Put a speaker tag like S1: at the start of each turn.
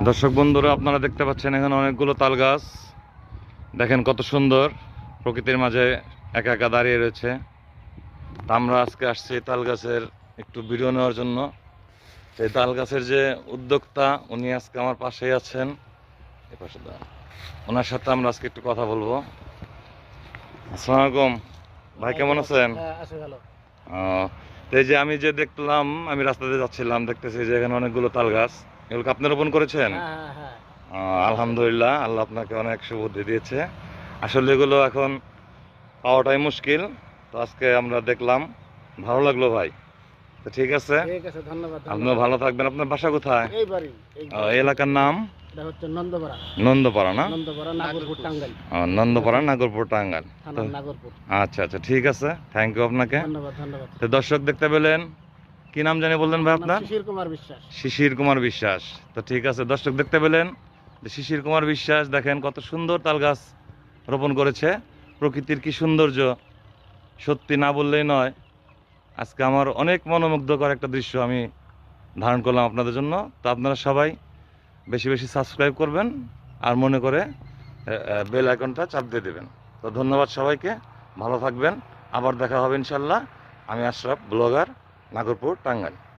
S1: দর্শক বন্ধুরা, আপনারা দেখতে পাচ্ছেন এখানে অনেকগুলো তাল গাছ। দেখেন কত সুন্দর প্রকৃতির মাঝে একা একা দাঁড়িয়ে রয়েছে। তা আমরা আজকে আসছি তাল গাছের একটু ভিডিও নেওয়ার জন্য। এই তাল গাছের যে উদ্যোক্তা, উনি আজকে আমার পাশেই আছেন। এই পাশে ওনার সাথে আমরা আজকে একটু কথা বলবো। আসসালামু আলাইকুম ভাই, কেমন আছেন? তো এই যে আমি যে দেখলাম, আমি রাস্তাতে যাচ্ছিলাম, দেখতেছি যে এখানে অনেকগুলো তাল গাছ। এগুলো কি আপনি রোপণ করেছেন? আলহামদুলিল্লাহ, আল্লাহ আপনাকে অনেক সুবুদ্ধি দিয়েছে। আসলে এগুলো এখন পাওয়াটাই মুশকিল। তো আজকে আমরা দেখলাম, ভালো লাগলো ভাই। তো ঠিক আছে,
S2: ধন্যবাদ।
S1: আপনিও ভালো থাকবেন। আপনার বাসা কোথায়? এই এলাকার নাম
S2: নন্দপাড়া।
S1: নন্দপাড়া না?
S2: নাগরপুর টাঙ্গাইল।
S1: নন্দপাড়া, নাগরপুর, টাঙ্গাইল।
S2: থানা নাগরপুর।
S1: আচ্ছা আচ্ছা, ঠিক আছে, থ্যাংক ইউ আপনাকে।
S2: ধন্যবাদ।
S1: তো দর্শক দেখতে পেলেন, কি নাম জানি বললেন ভাই আপনার?
S2: শিশির কুমার বিশ্বাস।
S1: শিশির কুমার বিশ্বাস। তো ঠিক আছে, দর্শক দেখতে পেলেন যে শিশির কুমার বিশ্বাস দেখেন কত সুন্দর তাল গাছ রোপণ করেছে। প্রকৃতির কি সৌন্দর্য, সত্যি না বললেই নয়। আজকে আমার অনেক মনোমুগ্ধকর একটা দৃশ্য আমি ধারণ করলাম আপনাদের জন্য। তো আপনারা সবাই বেশি বেশি সাবস্ক্রাইব করবেন, আর মনে করে বেল আইকনটা চাপ দিয়ে দেবেন। তো ধন্যবাদ সবাইকে, ভালো থাকবেন। আবার দেখা হবে ইনশাল্লাহ। আমি আশরাফ, ব্লগার, নাগরপুর, টাঙ্গাইল।